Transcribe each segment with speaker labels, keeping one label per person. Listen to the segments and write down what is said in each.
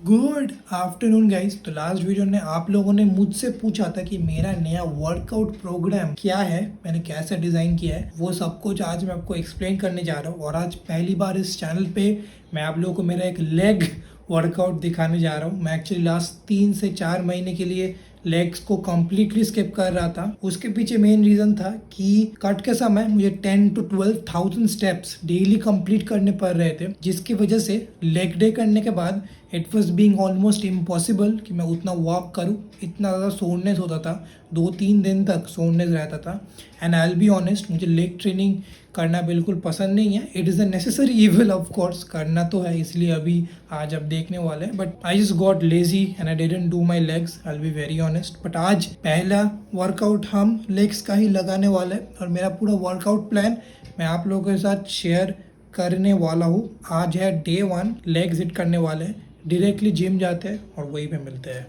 Speaker 1: Good afternoon guys. तो last video ने आप लोगों ने मुझसे पूछा था कि मेरा नया वर्कआउट प्रोग्राम क्या है, मैंने कैसे डिज़ाइन किया है, वो सब कुछ आज मैं आपको एक्सप्लेन करने जा रहा हूँ। और आज पहली बार इस चैनल पे मैं आप लोगों को मेरा एक लेग वर्कआउट दिखाने जा रहा हूँ। मैं एक्चुअली लास्ट 3 से 4 महीने के लिए लेग्स को कम्प्लीटली स्किप कर रहा था। उसके पीछे मेन रीज़न था कि कट के समय मुझे 10 to 12,000 स्टेप्स डेली कंप्लीट करने पड़ रहे थे, जिसकी वजह से लेग डे करने के बाद it was being almost impossible कि मैं उतना वॉक करूँ। इतना ज़्यादा सोरनेस होता था, 2-3 दिन तक सोरनेस रहता था। And I will be honest, मुझे लेग ट्रेनिंग करना बिल्कुल पसंद नहीं है। It is a necessary evil, of course करना तो है, इसलिए अभी आज आप देखने वाले हैं। But I just got lazy and I didn't do my legs, I will be very honest. But आज पहला वर्कआउट हम लेग्स का ही लगाने वाले हैं और मेरा पूरा वर्कआउट प्लान मैं आप लोगों के साथ शेयर करने वाला हूँ। आज है डे 1, लेग्स हिट करने वाले हैं, डायरेक्टली जिम जाते हैं और वहीं पे मिलते हैं।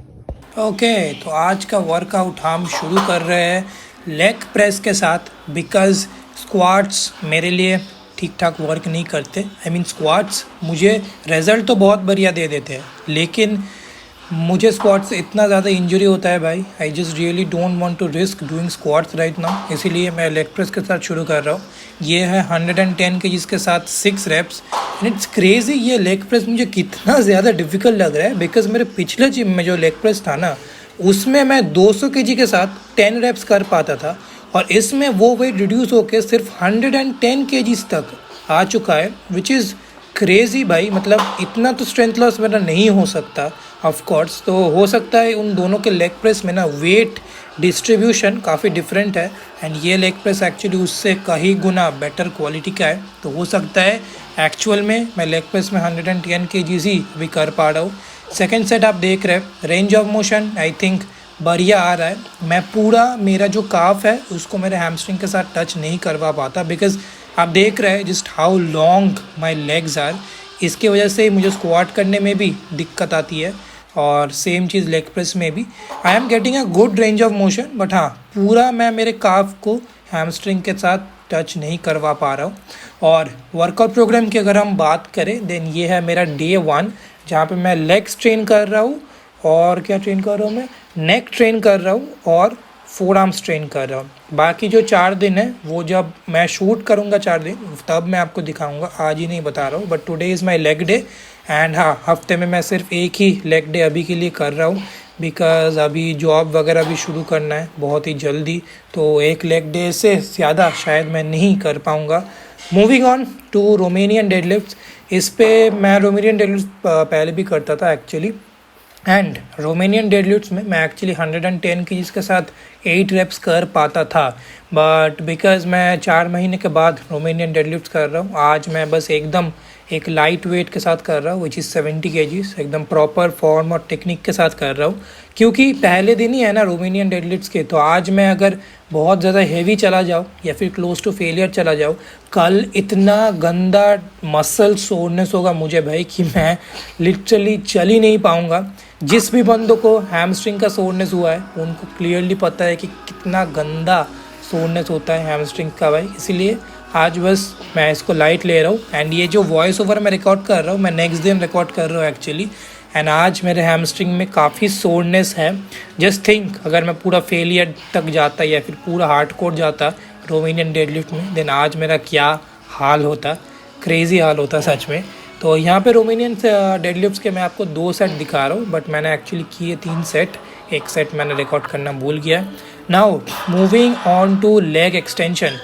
Speaker 1: ओके, तो आज का वर्कआउट हम शुरू कर रहे हैं लेग प्रेस के साथ, बिकॉज स्क्वाट्स मेरे लिए ठीक ठाक वर्क नहीं करते। आई मीन स्क्वाट्स मुझे रिजल्ट तो बहुत बढ़िया दे देते हैं, लेकिन मुझे स्क्वाट से इतना ज़्यादा इंजरी होता है भाई। I just really don't want to risk doing squats right now, इसीलिए मैं लेग प्रेस के साथ शुरू कर रहा हूँ। ये है 110 kg के साथ 6 reps एंड इट्स क्रेजी। ये लेग प्रेस मुझे कितना ज़्यादा डिफिकल्ट लग रहा है, बिकॉज मेरे पिछले जिम में जो लेग प्रेस था ना, उसमें मैं 200 kg के साथ 10 reps कर पाता था, और इसमें वो वेट रिड्यूस होकर सिर्फ 110 kg तक आ चुका है, विच इज़ क्रेजी भाई। मतलब इतना तो स्ट्रेंथ लॉस मेरा नहीं हो सकता ऑफ कोर्स। तो हो सकता है उन दोनों के लेग प्रेस में ना वेट डिस्ट्रीब्यूशन काफ़ी डिफरेंट है, एंड ये लेग प्रेस एक्चुअली उससे कहीं गुना बेटर क्वालिटी का है। तो हो सकता है एक्चुअल में मैं लेग प्रेस में 110 kg ही भी कर पा रहा हूँ। सेकेंड सेट आप देख रहे हैं, range of motion I think बढ़िया आ रहा है। मैं पूरा मेरा जो काफ है उसको मेरे हैमस्ट्रिंग के साथ टच नहीं करवा पाता, बिकॉज आप देख रहे हैं just how long my legs are. इसके वजह से मुझे स्क्वाट करने में भी दिक्कत आती है, और सेम चीज़ लेग प्रेस में भी। I am getting a good range of motion, but हाँ, पूरा मैं मेरे काफ को हैमस्ट्रिंग के साथ टच नहीं करवा पा रहा हूँ। और वर्कआउट प्रोग्राम की अगर हम बात करें, देन ये है मेरा डे 1, जहाँ पे मैं लेग्स ट्रेन कर रहा हूँ, और क्या ट्रेन कर रहा हूँ मैं, नेक ट्रेन कर रहा हूँ, और फोर आर्म्स ट्रेन कर रहा हूँ। बाकी जो 4 दिन है वो जब मैं शूट करूँगा 4 दिन, तब मैं आपको दिखाऊँगा, आज ही नहीं बता रहा हूँ। But today is my leg day, and हाँ, हफ्ते में मैं सिर्फ एक ही लेग डे अभी के लिए कर रहा हूँ, बिकॉज़ अभी जॉब वगैरह भी शुरू करना है बहुत ही जल्दी। तो एक लेग डे से ज़्यादा शायद मैं नहीं कर पाऊँगा। Moving on to Romanian deadlifts. इस पे मैं रोमेनियन डेडलिफ्ट पहले भी करता था एक्चुअली, एंड रोमेनियन डेडलिफ्ट्स में मैं एक्चुअली 110 kg के साथ 8 reps कर पाता था। बट बिकॉज मैं 4 महीने के बाद रोमेनियन डेडलिफ्ट्स कर रहा हूँ, आज मैं बस एकदम एक लाइट वेट के साथ कर रहा हूँ, विच इज़ 70 kg, एकदम प्रॉपर फॉर्म और टेक्निक के साथ कर रहा हूँ, क्योंकि पहले दिन ही है ना रोमेनियन डेडलिफ्ट्स के। तो आज मैं अगर बहुत ज़्यादा हेवी चला जाऊँ या फिर क्लोज टू फेलियर चला जाऊँ, कल इतना गंदा मसल सोरनेस होगा मुझे भाई कि मैं लिटरली चल ही नहीं पाऊँगा। जिस भी बंदों को हैमस्ट्रिंग का सोरनेस हुआ है उनको क्लियरली पता है कि कितना गंदा सोरनेस होता है हैमस्ट्रिंग का भाई। इसीलिए आज बस मैं इसको लाइट ले रहा हूँ। एंड ये जो वॉइस ओवर मैं रिकॉर्ड कर रहा हूँ, मैं नेक्स्ट दिन रिकॉर्ड कर रहा हूँ एक्चुअली, एंड आज मेरे हैमस्ट्रिंग में काफ़ी सोरनेस है। जस्ट थिंक, अगर मैं पूरा फेलियर तक जाता या फिर पूरा हार्डकोर जाता रोमेनियन डेडलिफ्ट में, देन आज मेरा क्या हाल होता, क्रेज़ी हाल होता सच में। तो यहाँ पे रोमेनियन डेडलिफ्ट्स के मैं आपको 2 सेट दिखा रहा हूँ, बट मैंने एक्चुअली किए 3 सेट, एक सेट मैंने रिकॉर्ड करना भूल गया। Now moving on to leg extension.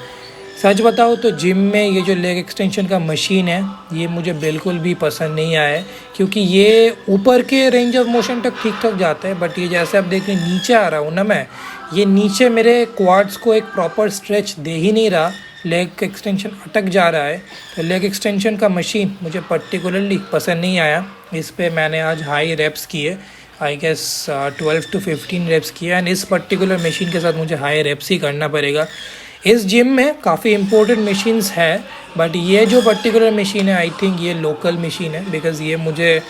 Speaker 1: सच बताओ तो जिम में ये जो लेग एक्सटेंशन का मशीन है, ये मुझे बिल्कुल भी पसंद नहीं आया है, क्योंकि ये ऊपर के रेंज ऑफ मोशन तक ठीक ठाक जाता है, बट ये जैसे आप देख रहे नीचे आ रहा हूँ ना मैं, ये नीचे मेरे क्वाड्स को एक प्रॉपर स्ट्रेच दे ही नहीं रहा, लेग एक्सटेंशन अटक जा रहा है। तो लेग एक्सटेंशन का मशीन मुझे पर्टिकुलरली पसंद नहीं आया। इस पे मैंने आज हाई रेप्स किए, आई गेस 12 to 15 रेप्स किए, एंड इस पर्टिकुलर मशीन के साथ मुझे हाई रेप्स ही करना पड़ेगा। इस जिम में काफ़ी इंपॉर्टेंट मशीन्स है, बट ये जो पर्टिकुलर मशीन है आई थिंक ये लोकल मशीन है, बिकॉज़ ये मुझे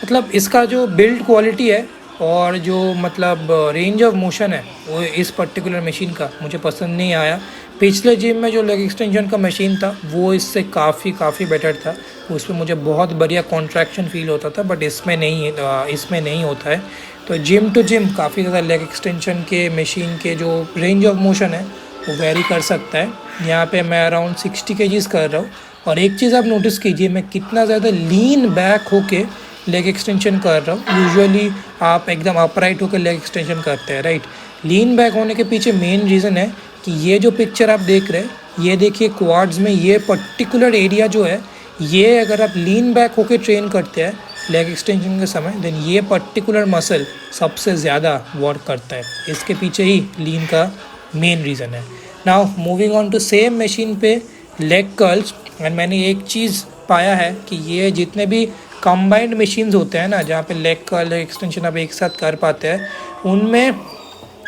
Speaker 1: मतलब इसका जो बिल्ड क्वालिटी है और जो मतलब रेंज ऑफ मोशन है वो इस पर्टिकुलर मशीन का मुझे पसंद नहीं आया। पिछले जिम में जो लेग एक्सटेंशन का मशीन था वो इससे काफ़ी बेटर था। उसमें मुझे बहुत बढ़िया कॉन्ट्रैक्शन फील होता था, बट इसमें नहीं होता है। तो जिम टू जिम काफ़ी ज़्यादा लेग एक्सटेंशन के मशीन के जो रेंज ऑफ मोशन है वो वेरी कर सकता है। यहाँ पे मैं अराउंड 60 kgs कर रहा हूँ। और एक चीज़ आप नोटिस कीजिए, मैं कितना ज़्यादा लीन बैक होके लेग एक्सटेंशन कर रहा हूँ। यूजुअली आप एकदम अपराइट होकर लेग एक्सटेंशन करते हैं, राइट। लीन बैक होने के पीछे मेन रीज़न है कि ये जो पिक्चर आप देख रहे हैं, ये देखिए क्वाड्स में ये पर्टिकुलर एरिया जो है, ये अगर आप लीन बैक होके ट्रेन करते हैं लेग एक्सटेंशन के समय, देन ये पर्टिकुलर मसल सबसे ज़्यादा वर्क करता है। इसके पीछे ही लीन का मेन रीज़न है। Now moving on to same machine पे लेग कर्ल्स। एंड मैंने एक चीज़ पाया है कि ये जितने भी कंबाइंड मशीन्स होते हैं ना, जहाँ पे लेग कर्ल लेग एक्सटेंशन आप एक साथ कर पाते हैं, उनमें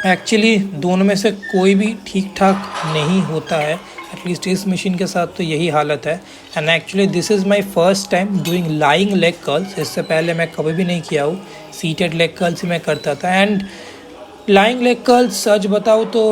Speaker 1: एक्चुअली दोनों में से कोई भी ठीक ठाक नहीं होता है। एटलीस्ट इस मशीन के साथ तो यही हालत है। And actually this is my first time doing lying leg curls. इससे पहले मैं कभी भी नहीं किया हूँ, सीटेड लेग कर्ल्स ही मैं करता था। एंड लाइंग लेग कर्ल्स सच बताऊँ तो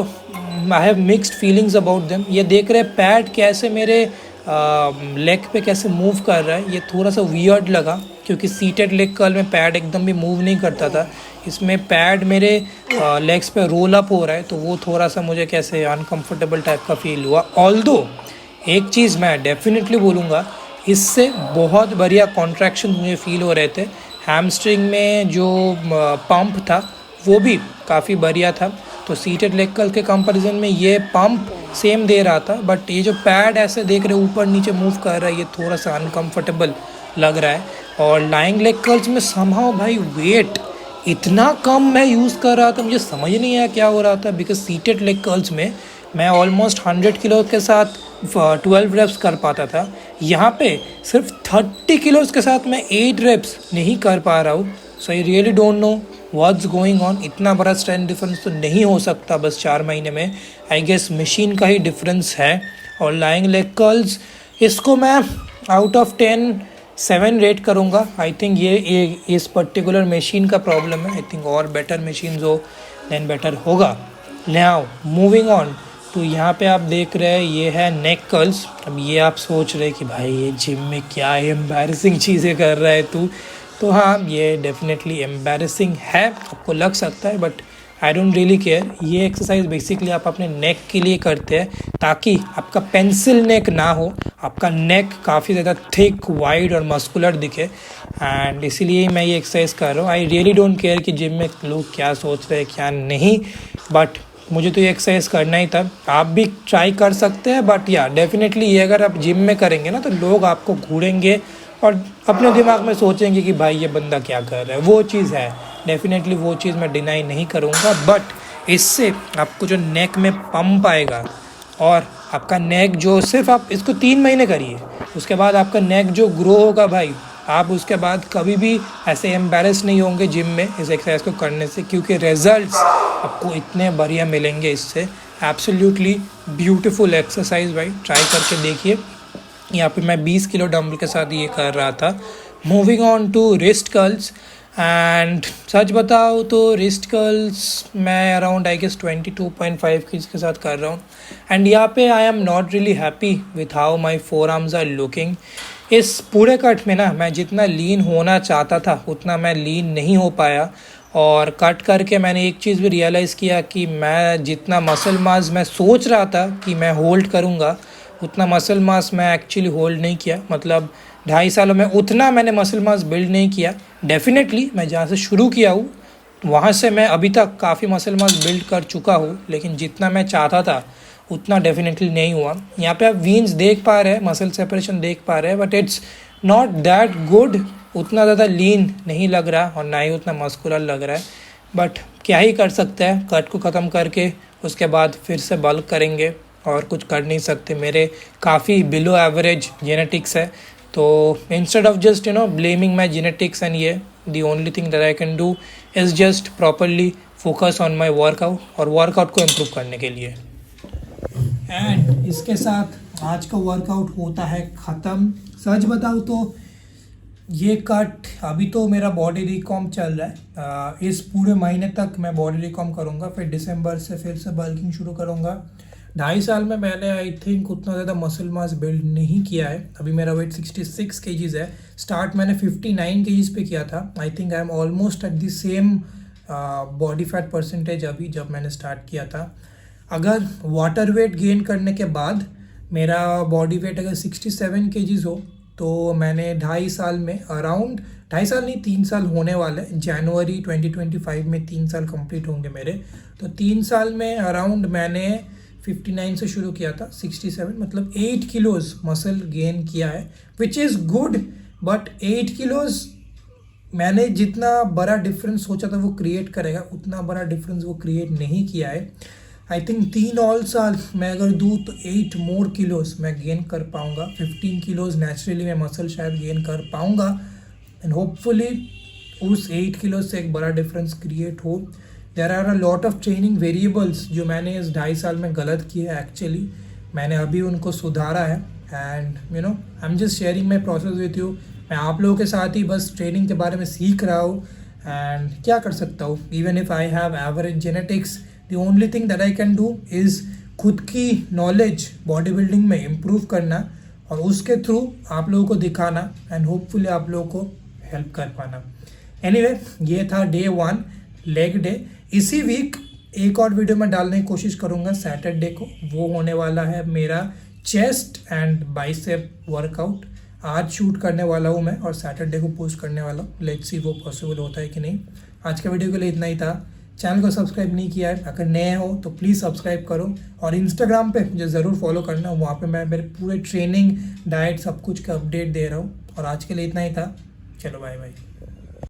Speaker 1: I have mixed feelings about them. ये देख रहे पैड कैसे मेरे लेग पे कैसे मूव कर रहा है, ये थोड़ा सा वियर्ड लगा, क्योंकि सीटेड लेग कर्ल में पैड एकदम भी मूव नहीं करता था। इसमें पैड मेरे लेग्स पे रोल अप हो रहा है, तो वो थोड़ा सा मुझे कैसे अनकंफर्टेबल टाइप का फील हुआ। ऑल्दो एक चीज़ मैं डेफिनेटली बोलूँगा, इससे बहुत बढ़िया कॉन्ट्रैक्शन मुझे फील हो रहे थे। हैमस्ट्रिंग में जो पंप था वो भी काफ़ी बढ़िया था। तो सीटेड लेग कर्ल के कंपैरिजन में ये पंप सेम दे रहा था, बट ये जो पैड ऐसे देख रहे ऊपर नीचे मूव कर रहा है, ये थोड़ा सा अनकंफर्टेबल लग रहा है। और लाइंग लेग कर्ल्स में समहाउ भाई वेट इतना कम मैं यूज़ कर रहा था, मुझे समझ नहीं आया क्या हो रहा था। बिकॉज सीटेड लेग कर्ल्स में मैं ऑलमोस्ट 100 किलो के साथ 12 रेप्स कर पाता था। यहाँ पे सिर्फ 30 किलोज़ के साथ मैं 8 रेप्स नहीं कर पा रहा हूँ। So I really don't know what's going on. इतना बड़ा स्ट्रेंथ डिफरेंस तो नहीं हो सकता बस 4 महीने में। आई गेस मशीन का ही डिफरेंस है। और लाइंग लेग कर्ल्स, इसको मैं आउट ऑफ 10 7 रेट करूँगा। आई थिंक ये इस पर्टिकुलर मशीन का प्रॉब्लम है। आई थिंक और बेटर मशीन्स हो देन बेटर होगा। नाउ मूविंग ऑन तो यहाँ पे आप देख रहे हैं ये है नेक कर्ल्स। अब ये आप सोच रहे हैं कि भाई ये जिम में क्या एम्बैरेसिंग चीज़ें कर रहा है तू। तो हाँ, ये डेफिनेटली एम्बैरेसिंग है, आपको लग सकता है, but I don't really care. ये एक्सरसाइज बेसिकली आप अपने नेक के लिए करते हैं ताकि आपका पेंसिल नेक ना हो, आपका नेक काफ़ी ज़्यादा थिक वाइड और मस्कुलर दिखे। एंड इसीलिए मैं ये एक्सरसाइज कर रहा हूँ। आई रियली डोंट केयर कि जिम में लोग क्या सोच रहे हैं क्या नहीं, बट मुझे तो ये एक्सरसाइज करना ही था। आप भी ट्राई कर सकते हैं, बट या डेफिनेटली ये अगर आप जिम में करेंगे ना तो लोग आपको घूरेंगे और अपने दिमाग में सोचेंगे कि भाई ये बंदा क्या कर रहा है। वो चीज़ है, डेफिनेटली वो चीज़ मैं डिनाई नहीं करूँगा। बट इससे आपको जो नेक में पंप आएगा और आपका नेक जो सिर्फ आप इसको 3 महीने करिए, उसके बाद आपका नेक जो ग्रो होगा भाई, आप उसके बाद कभी भी ऐसे एम्बैरेस नहीं होंगे जिम में इस एक्सरसाइज को करने से, क्योंकि रिजल्ट्स आपको इतने बढ़िया मिलेंगे इससे। एब्सोल्युटली ब्यूटीफुल एक्सरसाइज भाई, ट्राई करके देखिए। यहाँ पे मैं 20 किलो डंबल के साथ ये कर रहा था। Moving on to wrist curls. And सच बताओ तो रिस्ट कर्ल्स मैं अराउंड आई गेस 22.5 kg के साथ कर रहा हूँ। एंड यहाँ पे I am not really happy with how my forearms are looking. इस पूरे कट में ना मैं जितना लीन होना चाहता था उतना मैं लीन नहीं हो पाया। और कट करके मैंने एक चीज़ भी रियलाइज़ किया कि मैं जितना मसल मास मैं सोच रहा था कि मैं होल्ड करूँगा, उतना मसल मास मैं एक्चुअली होल्ड नहीं किया। मतलब 2.5 सालों में उतना मैंने मसल मास बिल्ड नहीं किया। डेफिनेटली मैं जहाँ से शुरू किया हूँ वहाँ से मैं अभी तक काफ़ी मसल मास बिल्ड कर चुका हूँ, लेकिन जितना मैं चाहता था उतना डेफिनेटली नहीं हुआ। यहाँ पे आप वीन्स देख पा रहे हैं, मसल सेपरेशन देख पा रहे हैं, but it's not that good. उतना ज़्यादा लीन नहीं लग रहा और ना ही उतना मस्कुलर लग रहा है। बट क्या ही कर सकते हैं, कट को ख़त्म करके उसके बाद फिर से बल्क करेंगे और कुछ कर नहीं सकते। मेरे काफ़ी बिलो एवरेज जेनेटिक्स है, तो instead of just blaming my genetics and ये the only thing that I can do is just properly focus on my workout और वर्कआउट को इम्प्रूव करने के लिए। एंड इसके साथ आज का वर्कआउट होता है ख़त्म। सच बताऊँ तो ये कट अभी तो मेरा बॉडी रिकॉम चल रहा है। इस पूरे महीने तक मैं बॉडी रिकॉम करूँगा, फिर दिसंबर से फिर से बल्किंग शुरू करूँगा। 2.5 साल में मैंने आई थिंक उतना ज़्यादा मसल मास बिल्ड नहीं किया है। अभी मेरा वेट 66 केजीज है। स्टार्ट मैंने 59 केजीज पे किया था। I think I am almost at the same body fat percentage अभी जब मैंने स्टार्ट किया था। अगर वाटर वेट गेन करने के बाद मेरा बॉडी वेट अगर 67 केजीज हो तो मैंने 2.5 साल में अराउंड 2.5 साल नहीं 3 साल होने वाले, जनवरी 2025 में 3 साल कंप्लीट होंगे मेरे। तो 3 साल में अराउंड मैंने 59 से शुरू किया था 67, मतलब 8 किलोज मसल गेन किया है, which is good. But 8 kilos मैंने जितना बड़ा डिफरेंस सोचा था वो क्रिएट करेगा, उतना बड़ा डिफरेंस वो क्रिएट नहीं किया है। आई थिंक 3 और साल मैं अगर दूँ तो 8 मोर किलोज मैं गेन कर पाऊँगा। 15 किलोज नेचुरली मैं मसल शायद गेन कर पाऊँगा एंड होपफुली उस 8 किलो से एक बड़ा डिफरेंस क्रिएट हो। There are a lot of training variables जो मैंने इस 2.5 साल में गलत किए हैं। एक्चुअली मैंने अभी उनको सुधारा है and you know I am just sharing my process with you. मैं आप लोगों के साथ ही बस ट्रेनिंग के बारे में सीख रहा हूँ एंड क्या कर सकता हूँ। Even if I have average genetics, the only thing that I can do is खुद की नॉलेज बॉडी बिल्डिंग में इम्प्रूव करना और उसके थ्रू आप लोगों को दिखाना एंड होपफुली आप लोगों को हेल्प कर पाना। एनीवे ये था डे 1 लेग डे। इसी वीक एक और वीडियो मैं डालने की कोशिश करूँगा सैटरडे को। वो होने वाला है मेरा चेस्ट एंड बाइसेप वर्कआउट। आज शूट करने वाला हूँ मैं और सैटरडे को पोस्ट करने वाला हूँ। लेट्स सी वो पॉसिबल होता है कि नहीं। आज के वीडियो के लिए इतना ही था। चैनल को सब्सक्राइब नहीं किया है, अगर नए हो तो प्लीज़ सब्सक्राइब करो और इंस्टाग्राम पे मुझे ज़रूर फॉलो करना। वहाँ पे मैं मेरे पूरे ट्रेनिंग, डाइट, सब कुछ का अपडेट दे रहा हूँ। और आज के लिए इतना ही था। चलो बाय बाय।